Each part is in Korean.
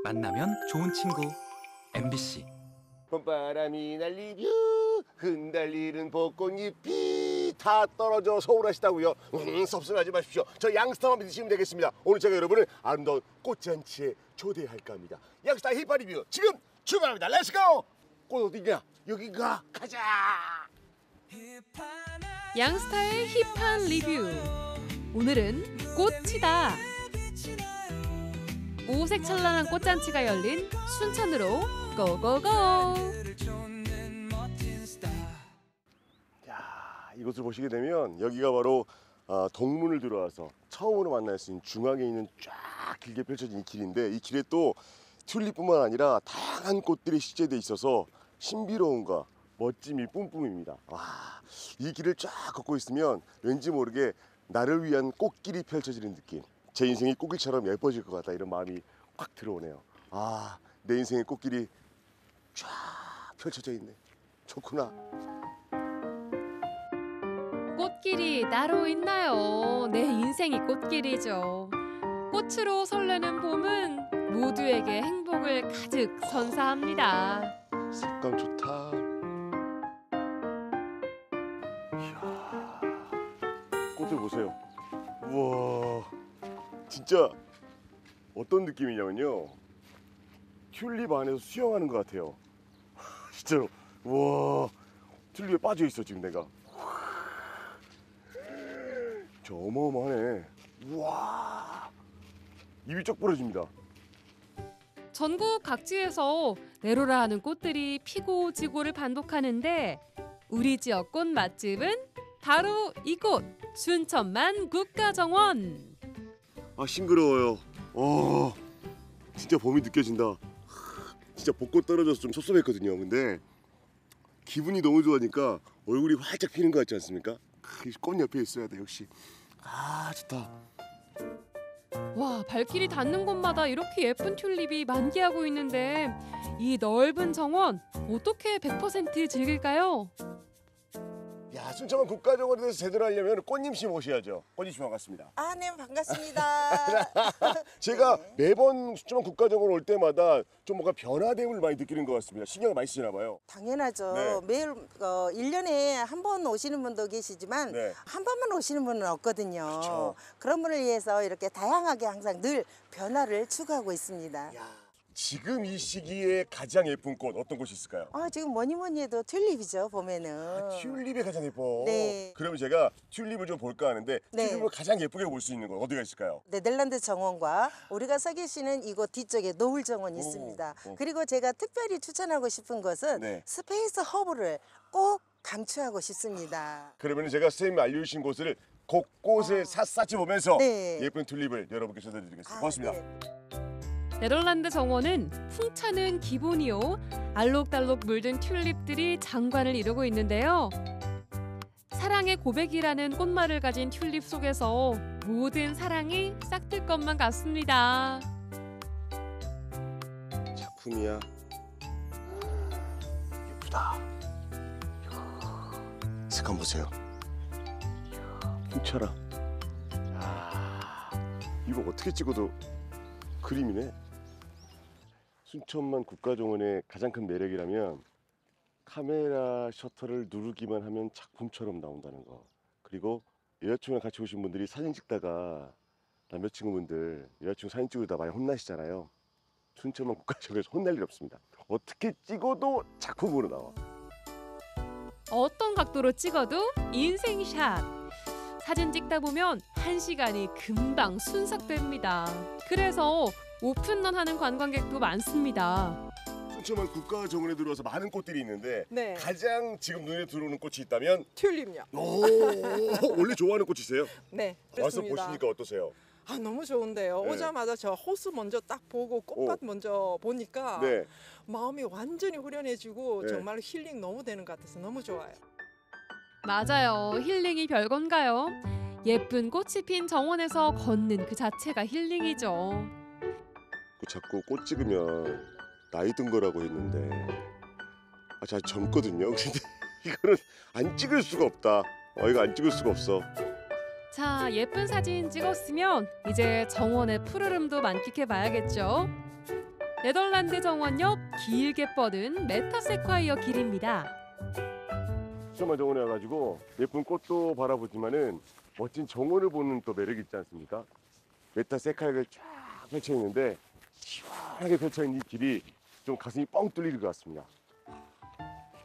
만나면 좋은 친구 MBC. 봄바람이 날리며 흩날리는 벚꽃잎이 다 떨어져 서운하시다고요? 섭섭하지 마십시오. 저 양스타만 믿으시면 되겠습니다. 오늘 제가 여러분을 아름다운 꽃잔치에 초대할까 합니다. 양스타 힙합 리뷰 지금 출발합니다. 렛츠고! 꽃 어디냐? 여긴가? 가자! 양스타의 힙한 리뷰. 오늘은 꽃이다. 오색찬란한 꽃잔치가 열린 순천으로 고고고. 야, 이곳을 보시게 되면 여기가 바로 동문을 들어와서 처음으로 만날 수 있는 중앙에 있는 쫙 길게 펼쳐진 이 길인데, 이 길에 또 튤립뿐만 아니라 다양한 꽃들이 시제돼 있어서 신비로움과 멋짐이 뿜뿜입니다. 와, 이 길을 쫙 걷고 있으면 왠지 모르게 나를 위한 꽃길이 펼쳐지는 느낌, 제 인생이 꽃길처럼 예뻐질 것 같다, 이런 마음이 확 들어오네요. 아, 내 인생의 꽃길이 쫙 펼쳐져 있네. 좋구나. 꽃길이 따로 있나요? 내 인생이 꽃길이죠. 꽃으로 설레는 봄은 모두에게 행복을 가득 선사합니다. 색감 좋다. 이야, 꽃을 보세요. 우와, 진짜 어떤 느낌이냐면요, 튤립 안에서 수영하는 것 같아요. 진짜로. 우와, 튤립에 빠져 있어 지금 내가. 저 어마어마하네. 우와, 입이 쩍 부러집니다. 전국 각지에서 내로라 하는 꽃들이 피고 지고를 반복하는데, 우리 지역 꽃 맛집은 바로 이곳 순천만 국가정원. 아, 싱그러워요. 진짜 봄이 느껴진다. 진짜 벚꽃 떨어져서 좀 섭섭했거든요. 근데 기분이 너무 좋아하니까 얼굴이 활짝 피는 것 같지 않습니까? 꽃 옆에 있어야 돼 역시. 아, 좋다. 와, 발길이 닿는 곳마다 이렇게 예쁜 튤립이 만개하고 있는데, 이 넓은 정원 어떻게 100% 즐길까요? 야, 순천만 국가정원에 대해서 제대로 하려면 꽃님씨 모셔야죠. 꽃님씨 반갑습니다. 아, 네, 반갑습니다. 제가 네. 매번 순천만 국가정원 올 때마다 좀 뭔가 변화됨을 많이 느끼는 것 같습니다. 신경을 많이 쓰시나 봐요. 당연하죠. 네. 매일 1년에 한 번 오시는 분도 계시지만 네. 한 번만 오시는 분은 없거든요. 그렇죠. 그런 분을 위해서 이렇게 다양하게 항상 늘 변화를 추구하고 있습니다. 야, 지금 이 시기에 가장 예쁜 꽃 어떤 꽃이 있을까요? 지금 뭐니 뭐니 해도 튤립이죠, 보면은. 튤립이 가장 예뻐. 네. 그러면 제가 튤립을 좀 볼까 하는데, 네. 튤립을 가장 예쁘게 볼 수 있는 곳 어디가 있을까요? 네덜란드 정원과 우리가 서 계시는 이곳 뒤쪽에 노을 정원이 있습니다. 그리고 제가 특별히 추천하고 싶은 것은 네. 스페이스 허브를 꼭 강추하고 싶습니다. 그러면 제가 선생님이 알려주신 곳을 곳곳에 샅샅이 보면서 네. 예쁜 튤립을 여러분께 전해드리겠습니다. 고맙습니다. 네. 네덜란드 정원은 풍차는 기본이요, 알록달록 물든 튤립들이 장관을 이루고 있는데요. 사랑의 고백이라는 꽃말을 가진 튤립 속에서 모든 사랑이 싹틀 것만 같습니다. 작품이야. 예쁘다. 색감 보세요. 풍차라. 이거 어떻게 찍어도 그림이네. 순천만 국가정원의 가장 큰 매력이라면 카메라 셔터를 누르기만 하면 작품처럼 나온다는 거. 그리고 여자친구랑 같이 오신 분들이 사진 찍다가 남자친구분들 여자친구 사진 찍으다 많이 혼나시잖아요. 순천만 국가정원에서 혼날 일 없습니다. 어떻게 찍어도 작품으로 나와. 어떤 각도로 찍어도 인생샷. 사진 찍다 보면 1시간이 금방 순삭됩니다. 그래서 오픈런 하는 관광객도 많습니다. 순천만 국가정원에 들어와서 많은 꽃들이 있는데, 네. 가장 지금 눈에 들어오는 꽃이 있다면, 튤립요. 오, 원래 좋아하는 꽃이세요? 네, 와서 그렇습니다. 보시니까 어떠세요? 아, 너무 좋은데요. 네. 오자마자 저 호수 먼저 딱 보고 꽃밭 먼저 보니까 네. 마음이 완전히 후련해지고 네. 정말 힐링 너무 되는 것 같아서 너무 좋아요. 맞아요. 힐링이 별건가요? 예쁜 꽃이 핀 정원에서 걷는 그 자체가 힐링이죠. 자꾸 꽃 찍으면 나이 든 거라고 했는데, 저 젊거든요. 근데 이거는 안 찍을 수가 없다. 이거 안 찍을 수가 없어. 자, 예쁜 사진 찍었으면 이제 정원의 푸르름도 만끽해 봐야겠죠. 네덜란드 정원 옆 길게 뻗은 메타세콰이어 길입니다. 수천만 정원에 와가지고 예쁜 꽃도 바라보지만은 멋진 정원을 보는 또 매력이 있지 않습니까? 메타세콰이어가 쫙 펼쳐 있는데 시원하게 펼쳐 있는 이 길이 좀 가슴이 뻥 뚫리는 것 같습니다.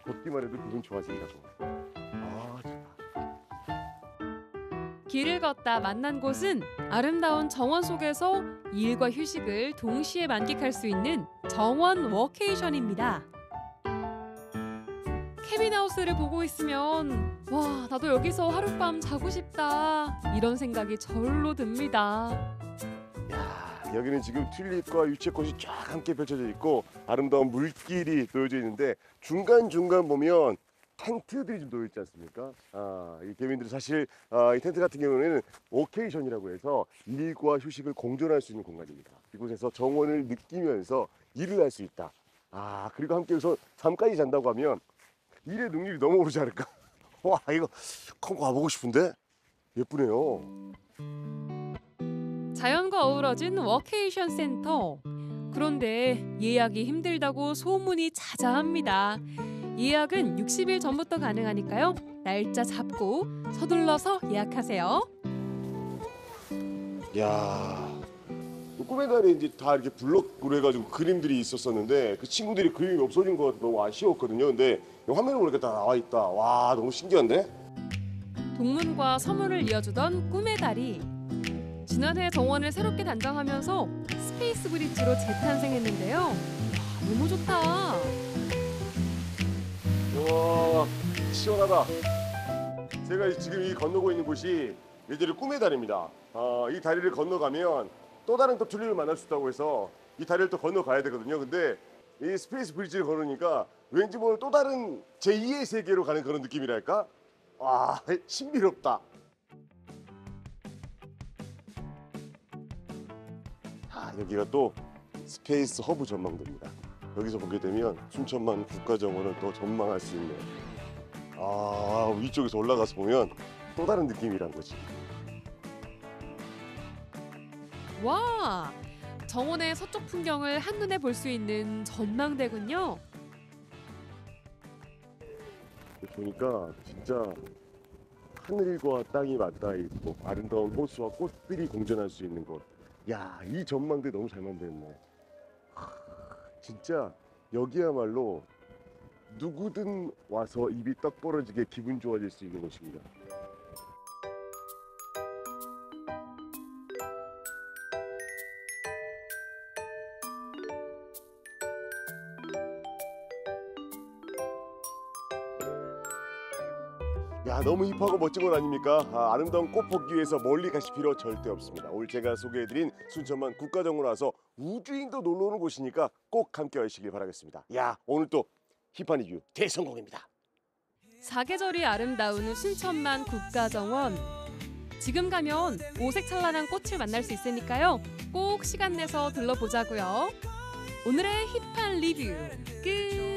걷기만 해도 기분 좋아진다고. 아, 좋다. 길을 걷다 만난 곳은 아름다운 정원 속에서 일과 휴식을 동시에 만끽할 수 있는 정원 워케이션입니다. 캐빈하우스를 보고 있으면 와, 나도 여기서 하룻밤 자고 싶다 이런 생각이 절로 듭니다. 야, 여기는 지금 튤립과 유채꽃이 쫙 함께 펼쳐져 있고 아름다운 물길이 놓여져 있는데 중간중간 보면 텐트들이 좀 놓여 있지 않습니까? 이 개민들이 사실 이 텐트 같은 경우는 워케이션이라고 해서 일과 휴식을 공존할 수 있는 공간입니다. 이곳에서 정원을 느끼면서 일을 할 수 있다. 그리고 함께 여기서 잠까지 잔다고 하면 일의 능률이 너무 오르지 않을까? 와, 이거 콩 와보고 싶은데? 예쁘네요. 자연과 어우러진 워케이션 센터. 그런데 예약이 힘들다고 소문이 자자합니다. 예약은 60일 전부터 가능하니까요. 날짜 잡고 서둘러서 예약하세요. 야, 꿈의 달에 이제 다 이렇게 블럭으로 해가지고 그림들이 있었었는데 그 친구들이 그림이 없어진 것 같아서 너무 아쉬웠거든요. 근데 화면을 보니까 다 나와 있다. 와, 너무 신기한데? 동문과 서문을 이어주던 꿈의 다리. 지난해 정원을 새롭게 단장하면서 스페이스 브릿지로 재탄생했는데요. 와, 너무 좋다. 와, 시원하다. 제가 지금 이 건너고 있는 곳이 예전에 꿈의 다리입니다. 이 다리를 건너가면 또 다른 또 튤립을 만날 수 있다고 해서 이 다리를 또 건너가야 되거든요. 근데 이 스페이스 브릿지를 걸으니까 왠지 뭐 또 다른 제2의 세계로 가는 그런 느낌이랄까? 와, 신비롭다. 여기가 또 스페이스 허브 전망대입니다. 여기서 보게 되면 순천만 국가정원을 또 전망할 수 있는 위쪽에서 올라가서 보면 또 다른 느낌이란 거지. 와, 정원의 서쪽 풍경을 한눈에 볼 수 있는 전망대군요. 보니까 진짜 하늘과 땅이 맞닿아 있고 아름다운 호수와 꽃들이 공존할 수 있는 곳. 야, 이 전망대 너무 잘 만들었네. 진짜 여기야말로 누구든 와서 입이 떡 벌어지게 기분 좋아질 수 있는 곳입니다. 야, 너무 힙하고 멋진 곳 아닙니까? 아름다운 꽃 보기 위해서 멀리 가실 필요 절대 없습니다. 오늘 제가 소개해드린 순천만 국가정원 와서 우주인도 놀러 오는 곳이니까 꼭 함께 하시길 바라겠습니다. 야, 오늘 또 힙한 이유 대성공입니다. 사계절이 아름다운 순천만 국가정원. 지금 가면 오색찬란한 꽃을 만날 수 있으니까요. 꼭 시간 내서 들러보자고요. 오늘의 힙한 리뷰 끝.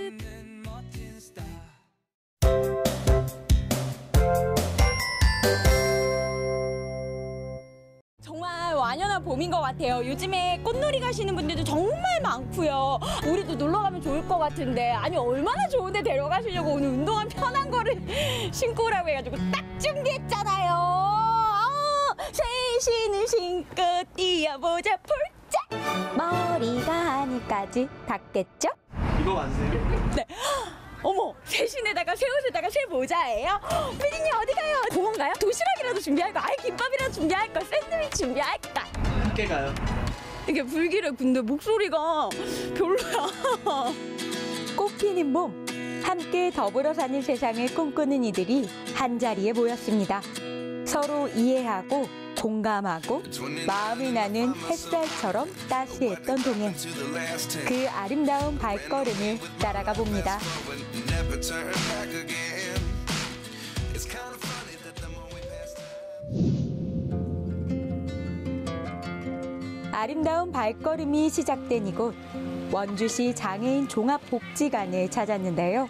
정말 완연한 봄인 것 같아요. 요즘에 꽃놀이 가시는 분들도 정말 많고요. 우리도 놀러 가면 좋을 것 같은데 아니 얼마나 좋은데 데려가시려고 오늘 운동화 편한 거를 신고 오라고 해가지고 딱 준비했잖아요. 새 신을 신고 뛰어보자 폴짝. 머리가 하늘까지 닿겠죠? 이거 맞으세요? 네. 어머, 새 신에다가 새 옷에다가 새 모자예요? 피디님 어디 가요? 공원가요? 도시락이라도 준비할까? 아예 김밥이라도 준비할까? 샌드위치 준비할까? 함께 가요. 이게 불길해. 근데 목소리가 별로야. 꽃피는 봄, 함께 더불어 사는 세상을 꿈꾸는 이들이 한자리에 모였습니다. 서로 이해하고 공감하고 마음이 나는 햇살처럼 따스했던 동행. 그 아름다운 발걸음을 따라가 봅니다. 아름다운 발걸음이 시작된 이곳, 원주시 장애인 종합복지관을 찾았는데요.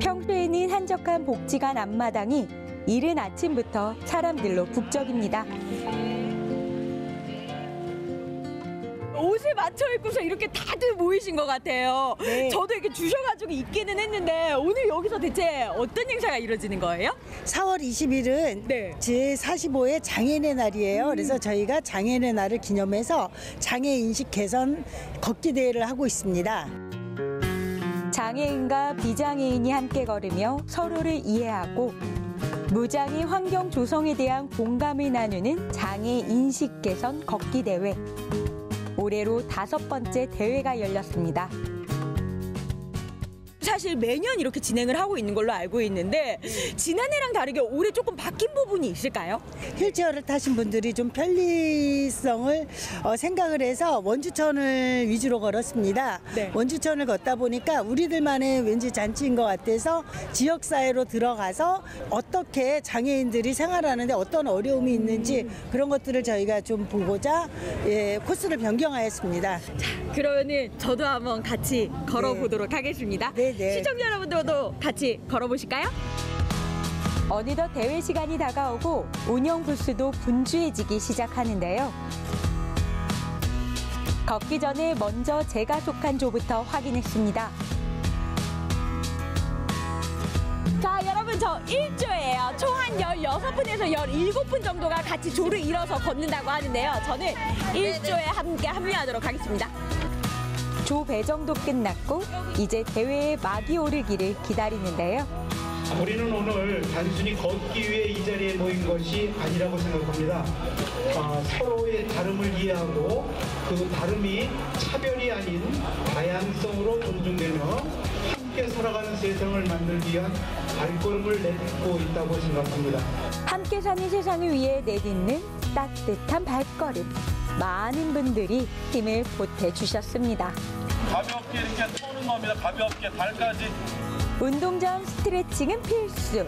평소에는 한적한 복지관 앞마당이 이른 아침부터 사람들로 북적입니다. 옷을 맞춰 입고서 이렇게 다들 모이신 것 같아요. 네. 저도 이렇게 주셔가지고 입기는 했는데 오늘 여기서 대체 어떤 행사가 이루어지는 거예요? 4월 20일은 네. 제45회 장애인의 날이에요. 그래서 저희가 장애인의 날을 기념해서 장애인식 개선 걷기 대회를 하고 있습니다. 장애인과 비장애인이 함께 걸으며 서로를 이해하고 무장애 환경 조성에 대한 공감을 나누는 장애 인식 개선 걷기 대회. 올해로 5번째 대회가 열렸습니다. 사실 매년 이렇게 진행을 하고 있는 걸로 알고 있는데 지난해랑 다르게 올해 조금 바뀐 부분이 있을까요? 휠체어를 타신 분들이 좀 편리성을 생각을 해서 원주천을 위주로 걸었습니다. 네. 원주천을 걷다 보니까 우리들만의 왠지 잔치인 것 같아서 지역사회로 들어가서 어떻게 장애인들이 생활하는데 어떤 어려움이 있는지 그런 것들을 저희가 좀 보고자 코스를 변경하였습니다. 그러면은 저도 한번 같이 걸어보도록 하겠습니다. 네. 시청자 여러분들도 같이 걸어보실까요? 어느덧 대회 시간이 다가오고 운영 부스도 분주해지기 시작하는데요. 걷기 전에 먼저 제가 속한 조부터 확인했습니다. 자, 여러분 저 1조예요. 총 한 16분에서 17분 정도가 같이 조를 이뤄서 걷는다고 하는데요. 저는 1조에 함께 합류하도록 하겠습니다. 조 배정도 끝났고 이제 대회의 막이 오르기를 기다리는데요. 우리는 오늘 단순히 걷기 위해 이 자리에 모인 것이 아니라고 생각합니다. 서로의 다름을 이해하고 그 다름이 차별이 아닌 다양성으로 존중되며 함께 살아가는 세상을 만들기 위한 발걸음을 내딛고 있다고 생각합니다. 함께 사는 세상을 위해 내딛는 따뜻한 발걸음. 많은 분들이 힘을 보태주셨습니다. 가볍게 이렇게 토는 겁니다. 가볍게 발까지. 운동 전 스트레칭은 필수.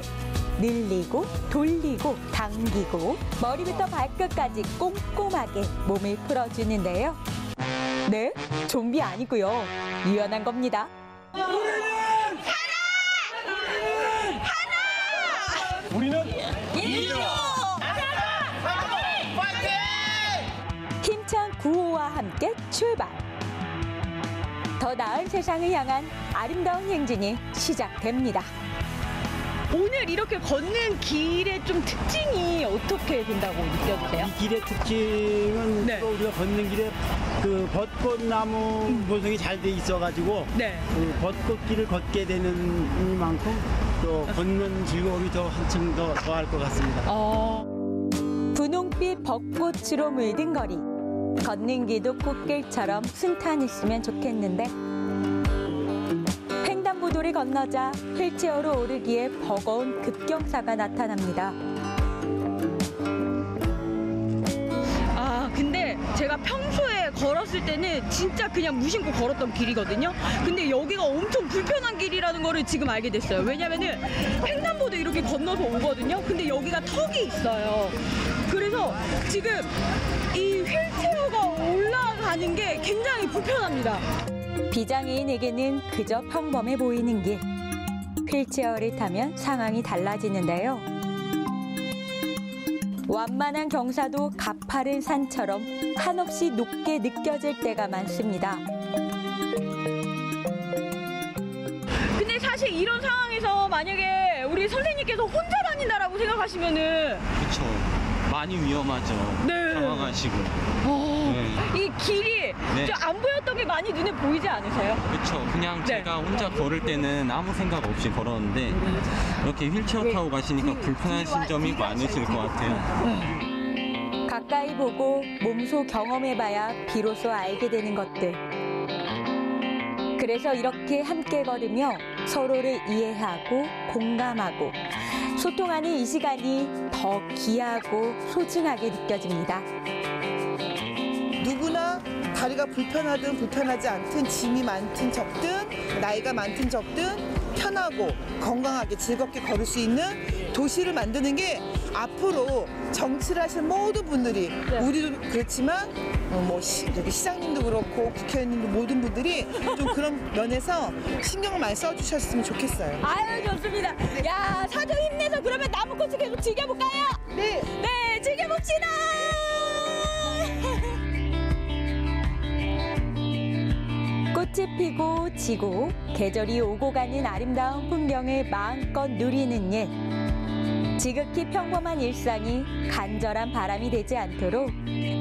늘리고 돌리고 당기고 머리부터 발끝까지 꼼꼼하게 몸을 풀어주는데요. 네, 좀비 아니고요. 유연한 겁니다. 우리는 힘찬 구호와 함께 출발. 더 나은 세상을 향한 아름다운 행진이 시작됩니다. 오늘 이렇게 걷는 길의 좀 특징이 어떻게 된다고 느껴지세요? 이 길의 특징은 네. 또 우리가 걷는 길에 그 벚꽃나무 보송이 잘 돼 있어가지고 네. 그 벚꽃길을 걷게 되는 이만큼 또 걷는 즐거움이 더 한층 더 더할 것 같습니다. 분홍빛 벚꽃으로 물든 거리. 걷는 길도 꽃길처럼 순탄했으면 좋겠는데 횡단보도를 건너자 휠체어로 오르기에 버거운 급경사가 나타납니다. 근데 제가 평소에 걸었을 때는 진짜 그냥 무심코 걸었던 길이거든요. 근데 여기가 엄청 불편한 길이라는 거를 지금 알게 됐어요. 왜냐면은 횡단보도 이렇게 건너서 오거든요. 근데 여기가 턱이 있어요. 그래서 지금 이 휠체어가 올라가는 게 굉장히 불편합니다. 비장애인에게는 그저 평범해 보이는 길. 휠체어를 타면 상황이 달라지는데요. 완만한 경사도 가파른 산처럼 한없이 높게 느껴질 때가 많습니다. 근데 사실 이런 상황에서 만약에 우리 선생님께서 혼자 다닌다라고 생각하시면은 그렇죠. 많이 위험하죠. 네. 당황하시고. 이 길이 네. 좀 안 보였던 게 많이 눈에 보이지 않으세요? 그렇죠. 그냥 네. 제가 혼자 걸을 때는 아무 생각 없이 걸었는데 이렇게 휠체어 타고 가시니까 불편하신 점이 많으실 것 같아요. 가까이 보고 몸소 경험해봐야 비로소 알게 되는 것들. 그래서 이렇게 함께 걸으며 서로를 이해하고 공감하고 소통하는 이 시간이 더 귀하고 소중하게 느껴집니다. 누구나 다리가 불편하든 불편하지 않든 짐이 많든 적든 나이가 많든 적든 편하고 건강하게 즐겁게 걸을 수 있는 도시를 만드는 게 앞으로 정치를 하시는 모든 분들이 우리도 그렇지만 여기 시장님도 그렇고 국회의원님도 모든 분들이 좀 그런 면에서 신경을 많이 써주셨으면 좋겠어요. 아유 좋습니다. 야 사조 힘내서 그러면 나무꽃을 계속 즐겨볼까요? 네. 네 즐겨봅시다. 꽃이 피고 지고 계절이 오고 가는 아름다운 풍경을 마음껏 누리는 일. 지극히 평범한 일상이 간절한 바람이 되지 않도록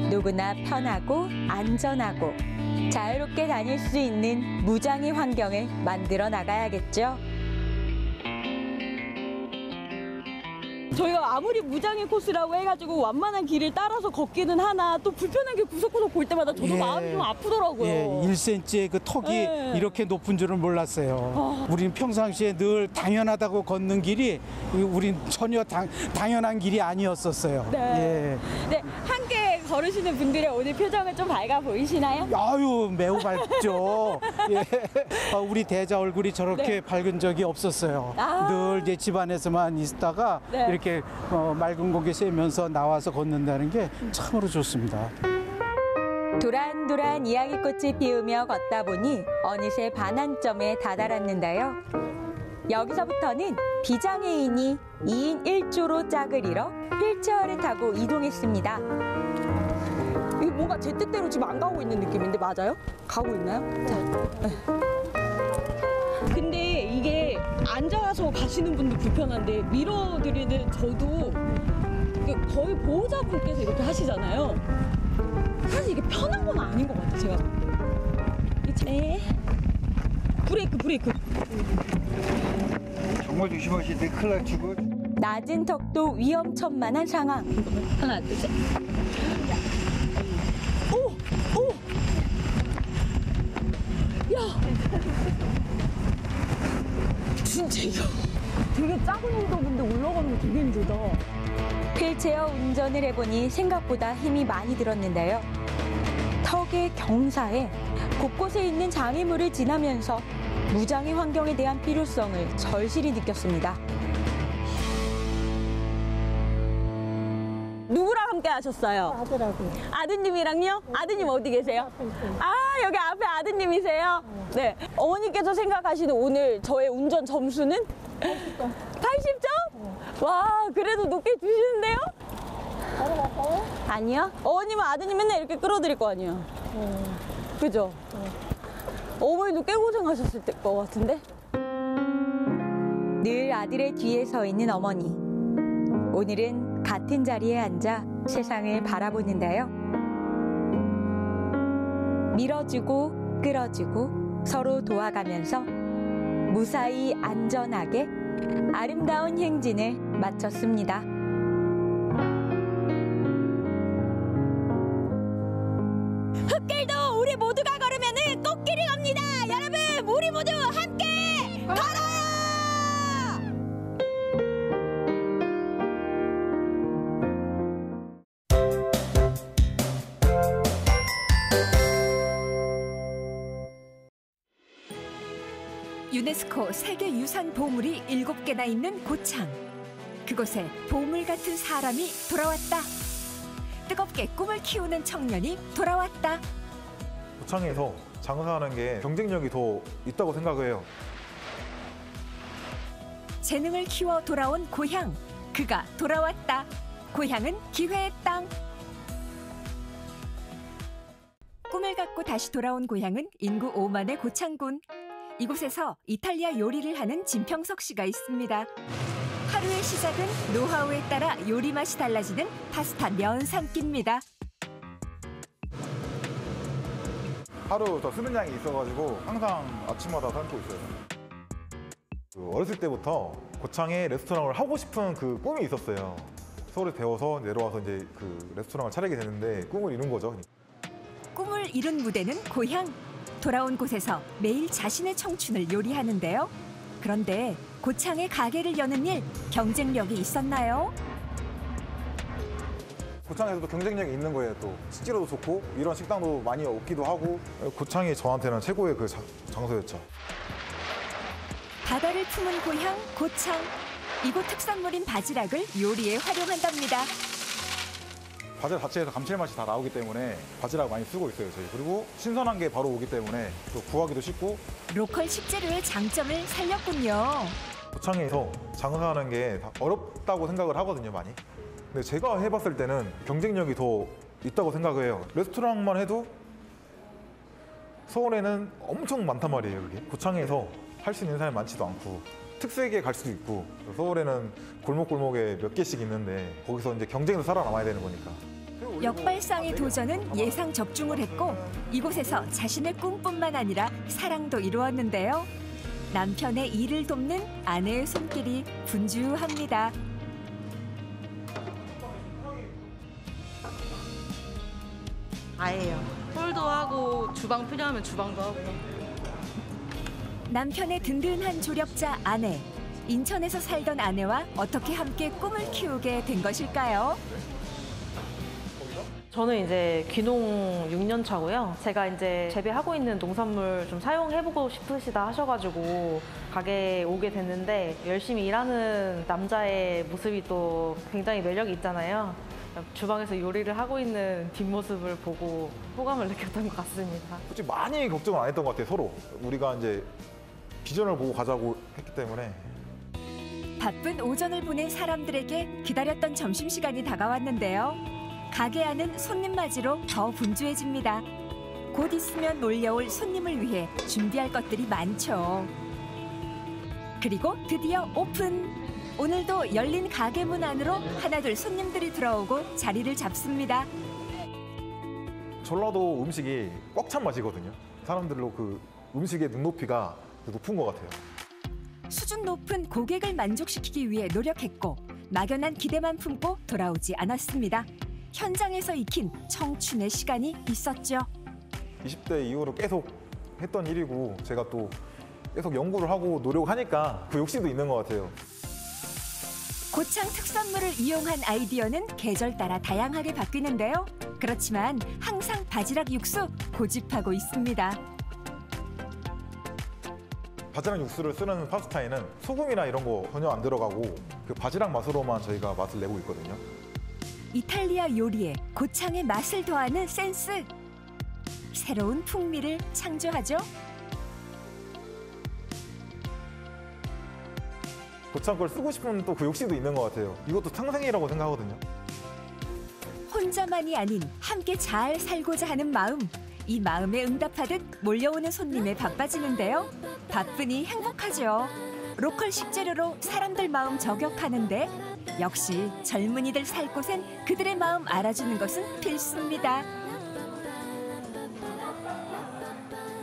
누구나 편하고 안전하고 자유롭게 다닐 수 있는 무장의 환경을 만들어 나가야겠죠. 저희가 아무리 무장의 코스라고 해가지고 완만한 길을 따라서 걷기는 하나 또 불편한 게 구석구석 볼 때마다 저도 마음이 좀 아프더라고요. 1cm의 그 턱이 이렇게 높은 줄은 몰랐어요. 우린 평상시에 늘 당연하다고 걷는 길이 우린 전혀 당연한 길이 아니었었어요. 네. 네, 함께 걸으시는 분들의 오늘 표정은 좀 밝아 보이시나요? 아유, 매우 밝죠. 우리 대자 얼굴이 저렇게 밝은 적이 없었어요. 늘 이제 집안에서만 있다가 이렇게 맑은 공기 쐬면서 나와서 걷는다는 게 참으로 좋습니다. 도란도란 이야기꽃이 피우며 걷다 보니 어느새 반환점에 다다랐는데요. 여기서부터는 비장애인이 2인 1조로 짝을 이뤄 휠체어를 타고 이동했습니다. 이거 뭔가 제 뜻대로 지금 안 가고 있는 느낌인데 맞아요? 가고 있나요? 자. 근데 이게 앉아서 가시는 분도 불편한데 밀어드리는 저도 거의 보호자분께서 이렇게 하시잖아요. 사실 이게 편한 건 아닌 것 같아요, 제가. 네. 브레이크. 정말 조심하셔야 돼. 큰일 날 치고. 낮은 턱도 위험천만한 상황. 하나, 둘, 셋. 야! 진짜 이거 되게 작은 운동인데 올라가는 거 되게 힘들다. 휠체어 운전을 해보니 생각보다 힘이 많이 들었는데요. 턱의 경사에 곳곳에 있는 장애물을 지나면서 무장의 환경에 대한 필요성을 절실히 느꼈습니다. 누구랑 함께 하셨어요? 아들하고. 아드님이랑요? 아드님 어디 계세요? 아, 여기 앞에 아드님이세요? 네. 어머니께서 생각하시는 오늘 저의 운전 점수는? 80점? 와, 그래도 높게 주시는데요? 아니요. 어머님은 아드님 맨날 이렇게 끌어드릴 거 아니에요? 그죠? 어머니도 꽤 고생하셨을 것 같은데? 늘 아들의 뒤에 서 있는 어머니. 오늘은 같은 자리에 앉아 세상을 바라보는데요. 밀어주고 끌어주고 서로 도와가면서 무사히 안전하게 아름다운 행진을 마쳤습니다. 흙길도 우리 모두가 걸으면 꽃길이 갑니다. 여러분, 우리 모두 함께 걸어요! 유네스코 세계유산 보물이 7개나 있는 고창. 그곳에 보물 같은 사람이 돌아왔다. 뜨겁게 꿈을 키우는 청년이 돌아왔다. 고창에서 장사하는 게 경쟁력이 더 있다고 생각해요. 재능을 키워 돌아온 고향. 그가 돌아왔다. 고향은 기회의 땅. 꿈을 갖고 다시 돌아온 고향은 인구 5만의 고창군. 이곳에서 이탈리아 요리를 하는 진평석 씨가 있습니다. 하루의 시작은 노하우에 따라 요리 맛이 달라지는 파스타 면 삶기입니다. 하루 더 쓰는 양이 있어가지고 항상 아침마다 삶고 있어요. 어렸을 때부터 고창에 레스토랑을 하고 싶은 그 꿈이 있었어요. 서울에 배워서 내려와서 이제 그 레스토랑을 차리게 되는데 꿈을 이룬 거죠. 꿈을 이룬 무대는 고향. 돌아온 곳에서 매일 자신의 청춘을 요리하는데요. 그런데 고창에 가게를 여는 일, 경쟁력이 있었나요? 고창에서도 경쟁력이 있는 거예요. 또 식재료도 좋고 이런 식당도 많이 없기도 하고 고창이 저한테는 최고의 그 장소였죠. 바다를 품은 고향 고창. 이곳 특산물인 바지락을 요리에 활용한답니다. 바지락 자체에서 감칠맛이 다 나오기 때문에 바지락 많이 쓰고 있어요, 저희. 그리고 신선한 게 바로 오기 때문에 또 구하기도 쉽고. 로컬 식재료의 장점을 살렸군요. 고창에서 장사하는 게 다 어렵다고 생각을 하거든요, 많이. 근데 제가 해봤을 때는 경쟁력이 더 있다고 생각해요. 레스토랑만 해도 서울에는 엄청 많단 말이에요. 그게 고창에서 할 수 있는 사람이 많지도 않고 특수에게 갈 수도 있고 서울에는 골목골목에 몇 개씩 있는데 거기서 이제 경쟁에서 살아남아야 되는 거니까. 역발상의 도전은 예상 적중을 했고 이곳에서 자신의 꿈뿐만 아니라 사랑도 이루었는데요. 남편의 일을 돕는 아내의 손길이 분주합니다. 아예요. 홀도 하고 주방 필요하면 주방도 하고. 남편의 든든한 조력자 아내. 인천에서 살던 아내와 어떻게 함께 꿈을 키우게 된 것일까요? 저는 이제 귀농 6년 차고요. 제가 이제 재배하고 있는 농산물 좀 사용해보고 싶으시다 하셔가지고 가게에 오게 됐는데 열심히 일하는 남자의 모습이 또 굉장히 매력이 있잖아요. 주방에서 요리를 하고 있는 뒷모습을 보고 호감을 느꼈던 것 같습니다. 솔직히 많이 걱정을 안 했던 것 같아요, 서로. 우리가 이제 비전을 보고 가자고 했기 때문에. 바쁜 오전을 보낸 사람들에게 기다렸던 점심시간이 다가왔는데요. 가게 안은 손님 맞이로 더 분주해집니다. 곧 있으면 몰려올 손님을 위해 준비할 것들이 많죠. 그리고 드디어 오픈! 오늘도 열린 가게 문 안으로 하나둘 손님들이 들어오고 자리를 잡습니다. 전라도 음식이 꽉 찬 맛이거든요. 사람들로 그 음식의 눈높이가 높은 것 같아요. 수준 높은 고객을 만족시키기 위해 노력했고 막연한 기대만 품고 돌아오지 않았습니다. 현장에서 익힌 청춘의 시간이 있었죠. 20대 이후로 계속 했던 일이고 제가 또 계속 연구를 하고 노력하니까 그 욕심도 있는 것 같아요. 고창 특산물을 이용한 아이디어는 계절 따라 다양하게 바뀌는데요. 그렇지만 항상 바지락 육수 고집하고 있습니다. 바지락 육수를 쓰는 파스타에는 소금이나 이런 거 전혀 안 들어가고 그 바지락 맛으로만 저희가 맛을 내고 있거든요. 이탈리아 요리에 고창의 맛을 더하는 센스. 새로운 풍미를 창조하죠. 고창 걸 쓰고 싶은 또 그 욕심도 있는 것 같아요. 이것도 상생이라고 생각하거든요. 혼자만이 아닌 함께 잘 살고자 하는 마음. 이 마음에 응답하듯 몰려오는 손님에 바빠지는데요. 바쁘니 행복하죠. 로컬 식재료로 사람들 마음 저격하는데 역시 젊은이들 살 곳엔 그들의 마음 알아주는 것은 필수입니다.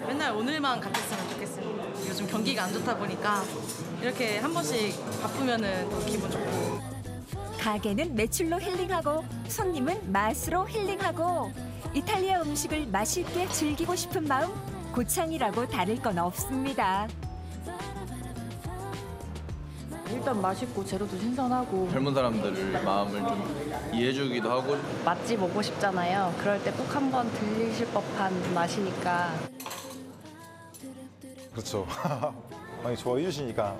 맨날 오늘만 같았으면 좋겠습니다. 요즘 경기가 안 좋다 보니까 이렇게 한 번씩 바쁘면은 더 기분 좋고. 가게는 매출로 힐링하고 손님은 맛으로 힐링하고 이탈리아 음식을 맛있게 즐기고 싶은 마음 고창이라고 다를 건 없습니다. 일단 맛있고 재료도 신선하고 젊은 사람들 마음을 좀 이해해주기도 하고 맛집 오고 싶잖아요. 그럴 때 꼭 한번 들리실 법한 맛이니까. 그렇죠. 많이 좋아해 주시니까.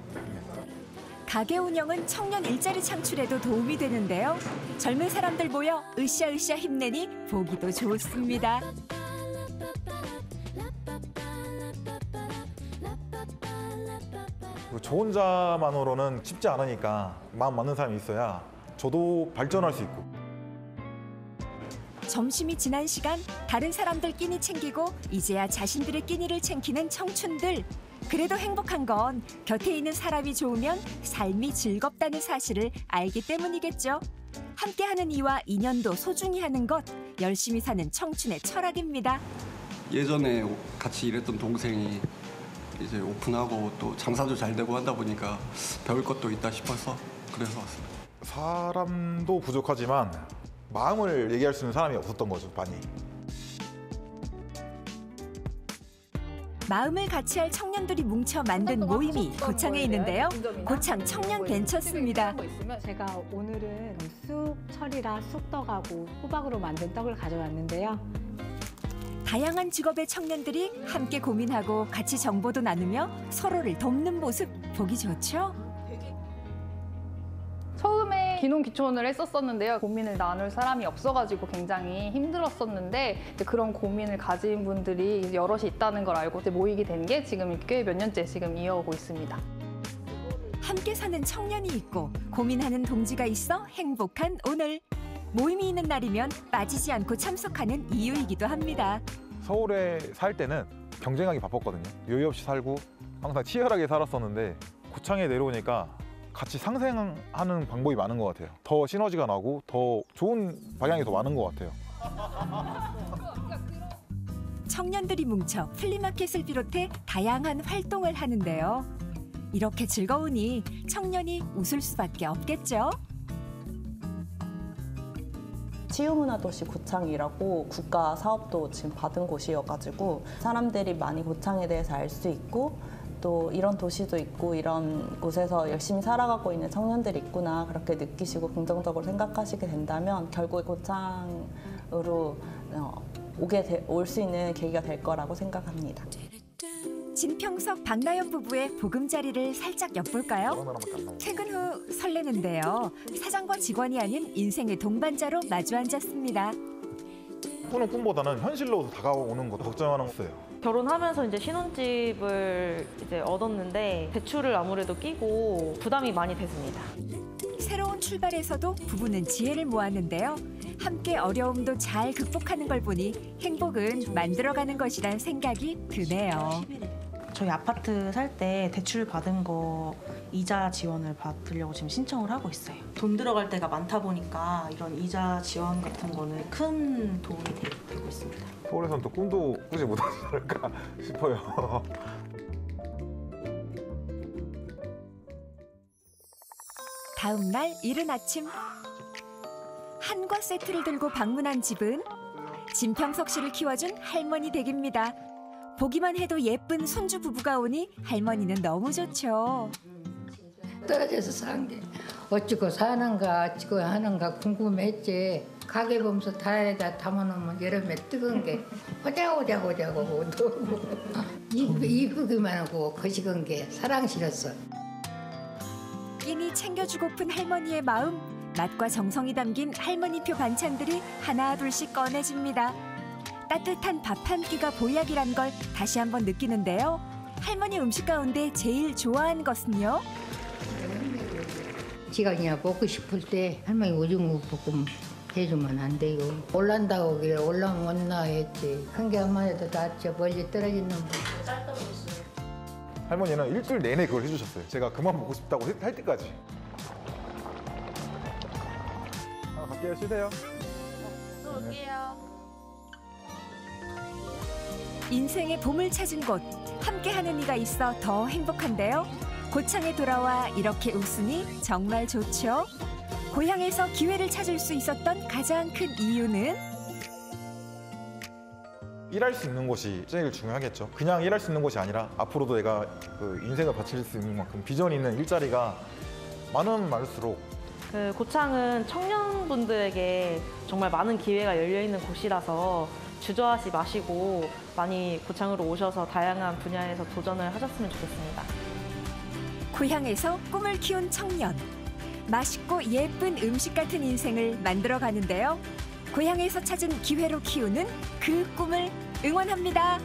가게 운영은 청년 일자리 창출에도 도움이 되는데요. 젊은 사람들 모여 으쌰으쌰 힘내니 보기도 좋습니다. 저 혼자만으로는 쉽지 않으니까 마음 맞는 사람이 있어야 저도 발전할 수 있고. 점심이 지난 시간 다른 사람들 끼니 챙기고 이제야 자신들의 끼니를 챙기는 청춘들. 그래도 행복한 건 곁에 있는 사람이 좋으면 삶이 즐겁다는 사실을 알기 때문이겠죠. 함께하는 이와 인연도 소중히 하는 것, 열심히 사는 청춘의 철학입니다. 예전에 같이 일했던 동생이 이제 오픈하고 또 장사도 잘 되고 하다 보니까 배울 것도 있다 싶어서 그래서 왔습니다. 사람도 부족하지만 마음을 얘기할 수 있는 사람이 없었던 거죠, 많이. 마음을 같이 할 청년들이 뭉쳐 만든 모임이 고창에 있는데요. 고창 청년 벤처스입니다. 제가 오늘은 쑥 철이라 쑥떡하고 호박으로 만든 떡을 가져왔는데요. 다양한 직업의 청년들이 함께 고민하고 같이 정보도 나누며 서로를 돕는 모습 보기 좋죠? 처음에 귀농귀촌을 했었었는데요. 고민을 나눌 사람이 없어가지고 굉장히 힘들었었는데 그런 고민을 가진 분들이 여럿이 있다는 걸 알고 모이게 된 게 지금 꽤 몇 년째 지금 이어오고 있습니다. 함께 사는 청년이 있고 고민하는 동지가 있어 행복한 오늘. 모임이 있는 날이면 빠지지 않고 참석하는 이유이기도 합니다. 서울에 살 때는 경쟁하기 바빴거든요. 여유 없이 살고 항상 치열하게 살았었는데 고창에 내려오니까 같이 상생하는 방법이 많은 것 같아요. 더 시너지가 나고 더 좋은 방향이 더 많은 것 같아요. 청년들이 뭉쳐 플리마켓을 비롯해 다양한 활동을 하는데요. 이렇게 즐거우니 청년이 웃을 수밖에 없겠죠. 치유문화도시 고창이라고 국가 사업도 지금 받은 곳이어가지고 사람들이 많이 고창에 대해서 알 수 있고 또 이런 도시도 있고 이런 곳에서 열심히 살아가고 있는 청년들이 있구나 그렇게 느끼시고 긍정적으로 생각하시게 된다면 결국에 고창으로 올 수 있는 계기가 될 거라고 생각합니다. 진평석 박나연 부부의 보금자리를 살짝 엿볼까요? 퇴근 후 설레는데요. 사장과 직원이 아닌 인생의 동반자로 마주 앉았습니다. 꾸는 꿈보다는 현실로 다가오는 것도 걱정하는 거예요. 결혼하면서 이제 신혼집을 이제 얻었는데 대출을 아무래도 끼고 부담이 많이 됐습니다. 새로운 출발에서도 부부는 지혜를 모았는데요. 함께 어려움도 잘 극복하는 걸 보니 행복은 만들어가는 것이란 생각이 드네요. 저희 아파트 살 때 대출 받은 거 이자 지원을 받으려고 지금 신청을 하고 있어요. 돈 들어갈 때가 많다 보니까 이런 이자 지원 같은 거는 큰 도움이 되고 있습니다. 서울에서는 또 꿈도 꾸지 못하지 않을까 싶어요. 다음 날 이른 아침 한과 세트를 들고 방문한 집은 진평석 씨를 키워준 할머니 댁입니다. 보기만 해도 예쁜 손주 부부가 오니 할머니는 너무 좋죠. 떨어져서 산 게 어찌고 사는가 어찌고 하는가 궁금했지. 가게 보면서 다에다 담아놓으면 여름에 뜨거운 게 호자호자호자고 놀고 이쁘기만 하고 거식은 게 사랑스러웠어. 끼니 챙겨주고픈 할머니의 마음, 맛과 정성이 담긴 할머니표 반찬들이 하나 둘씩 꺼내집니다. 따뜻한 밥 한 끼가 보약이란 걸 다시 한번 느끼는데요. 할머니 음식 가운데 제일 좋아하는 것은요? 지가 그냥 먹고 싶을 때 할머니 오징어 볶음 해주면 안 돼요. 올란다고 그래 올라면 온나 했지. 큰 게 엄마한테도 다 멀리 떨어지는 거. 할머니는 일주일 내내 그걸 해주셨어요. 제가 그만 먹고 싶다고 할 때까지. 갈게요. 쉬세요. 또 올게요. 인생의 봄을 찾은 곳, 함께하는 이가 있어 더 행복한데요. 고창에 돌아와 이렇게 웃으니 정말 좋죠. 고향에서 기회를 찾을 수 있었던 가장 큰 이유는 일할 수 있는 곳이 제일 중요하겠죠. 그냥 일할 수 있는 곳이 아니라 앞으로도 내가 그 인생을 바칠 수 있는 만큼 비전 있는 일자리가 많으면 많을수록 그 고창은 청년분들에게 정말 많은 기회가 열려 있는 곳이라서 주저하지 마시고 많이 고창으로 오셔서 다양한 분야에서 도전을 하셨으면 좋겠습니다. 고향에서 꿈을 키운 청년. 맛있고 예쁜 음식 같은 인생을 만들어 가는데요. 고향에서 찾은 기회로 키우는 그 꿈을 응원합니다.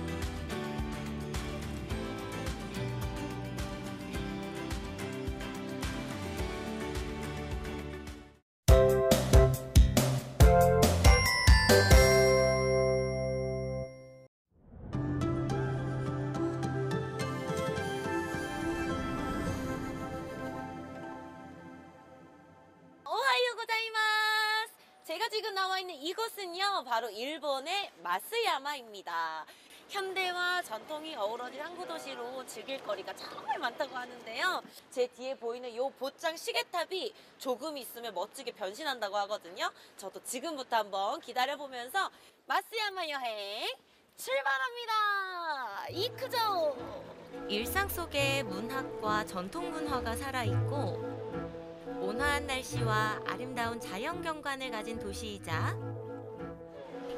제가 지금 나와 있는 이곳은요, 바로 일본의 마쓰야마입니다. 현대와 전통이 어우러진 항구 도시로 즐길 거리가 정말 많다고 하는데요. 제 뒤에 보이는 이 보짱 시계탑이 조금 있으면 멋지게 변신한다고 하거든요. 저도 지금부터 한번 기다려보면서 마쓰야마 여행 출발합니다. 이크죠. 일상 속에 문학과 전통 문화가 살아있고 온화한 날씨와 아름다운 자연 경관을 가진 도시이자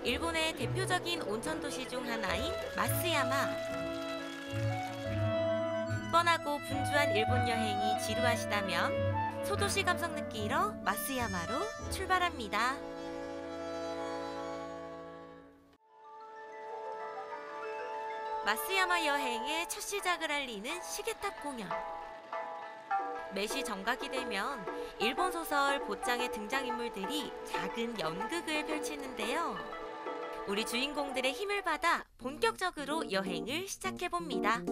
일본의 대표적인 온천 도시 중 하나인 마쓰야마. 뻔하고 분주한 일본 여행이 지루하시다면 소도시 감성 느끼러 마쓰야마로 출발합니다. 마쓰야마 여행의 첫 시작을 알리는 시계탑 공연. 매시 정각이 되면 일본 소설 보짱의 등장인물들이 작은 연극을 펼치는데요. 우리 주인공들의 힘을 받아 본격적으로 여행을 시작해봅니다.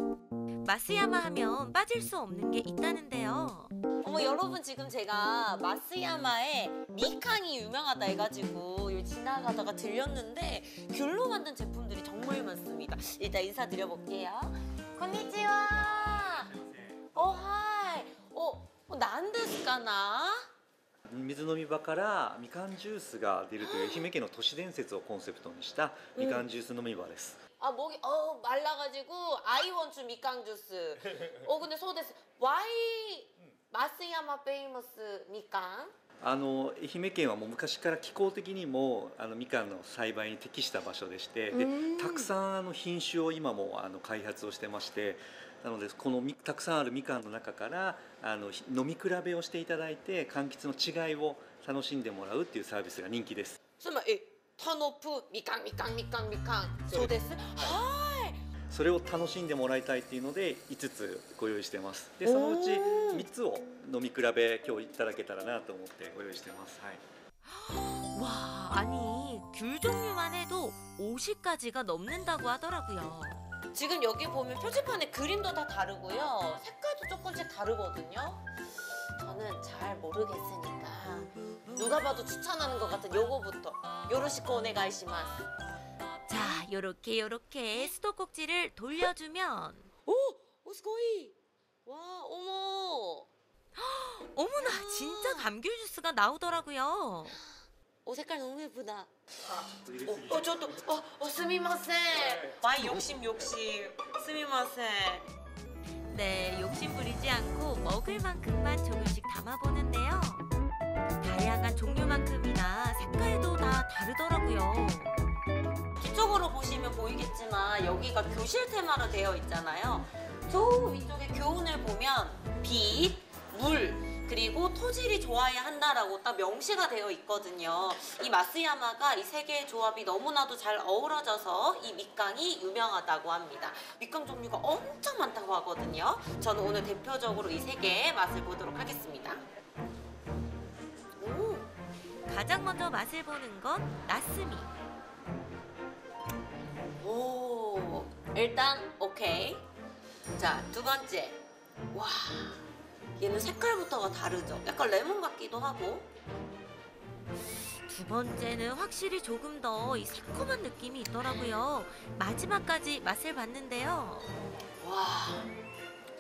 마쓰야마 하면 빠질 수 없는 게 있다는데요. 어머 여러분 지금 제가 마쓰야마에 미캉이 유명하다 해가지고 여기 지나가다가 들렸는데 귤로 만든 제품들이 정말 많습니다. 일단 인사드려볼게요. konnichiwa. 하이.なんですかな? 水飲み場からみかんジュースが出るという愛媛県の都市伝説をコンセプトにしたみかんジュース飲み場です。 목이 말라가지고 I want to 미캉 주스. 근데そうです. Why 마쓰야마 famous 미캉? 愛媛県はもう昔から気候的にもみかんの栽培に適した場所でして、でたくさん品種を今も開発をしてまして、なのでこのたくさんあるみかんの中から飲み比べをしていただいて柑橘の違いを楽しんでもらうっていうサービスが人気です。つまりタノプみかんそうです。はい。それを楽しんでもらいたいっていうので5つご用意してます。でそのうち3つを飲み比べ今日いただけたらなと思ってご用意してます。はい。 와, 아니 귤 종류만 해도 50가지가 넘는다고 하더라고요. 지금 여기 보면 표지판에 그림도 다 다르고요. 색깔도 조금씩 다르거든요. 저는 잘 모르겠으니까 누가 봐도 추천하는 것 같은 요거부터 요로시코 오네가이시마스. 자, 요렇게 수도꼭지를 돌려주면 오스코이! 와, 어머! 어머나, 진짜 감귤 주스가 나오더라고요. 색깔 너무 예쁘다. 저도 스미마셍. 와이 욕심. 스미마셍. 네, 욕심 부리지 않고 먹을 만큼만 조금씩 담아보는데요. 다양한 종류만큼이나 색깔도 다 다르더라고요. 뒤쪽으로 보시면 보이겠지만 여기가 교실 테마로 되어 있잖아요. 저 위쪽에 교훈을 보면 빛, 물, 그리고 토질이 좋아야 한다라고 딱 명시가 되어 있거든요. 이 마쓰야마가 이 세 개의 조합이 너무나도 잘 어우러져서 이 밑강이 유명하다고 합니다. 밑강 종류가 엄청 많다고 하거든요. 저는 오늘 대표적으로 이 세 개의 맛을 보도록 하겠습니다. 가장 먼저 맛을 보는 건 나스미. 일단 오케이. 자, 두 번째. 와. 얘는 색깔부터가 다르죠? 약간 레몬 같기도 하고. 두 번째는 확실히 조금 더 이 새콤한 느낌이 있더라고요. 마지막까지 맛을 봤는데요. 와,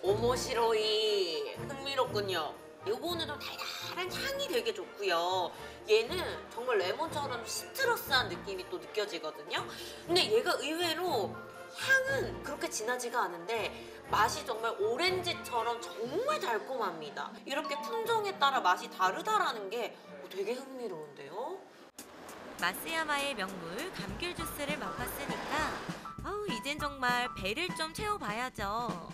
오모시로이. 흥미롭군요. 요거는 좀 달달한 향이 되게 좋고요. 얘는 정말 레몬처럼 시트러스한 느낌이 또 느껴지거든요. 근데 얘가 의외로 향은 그렇게 진하지가 않은데 맛이 정말 오렌지처럼 정말 달콤합니다. 이렇게 품종에 따라 맛이 다르다라는 게 되게 흥미로운데요. 마쓰야마의 명물 감귤 주스를 맛봤으니까 이젠 정말 배를 좀 채워봐야죠.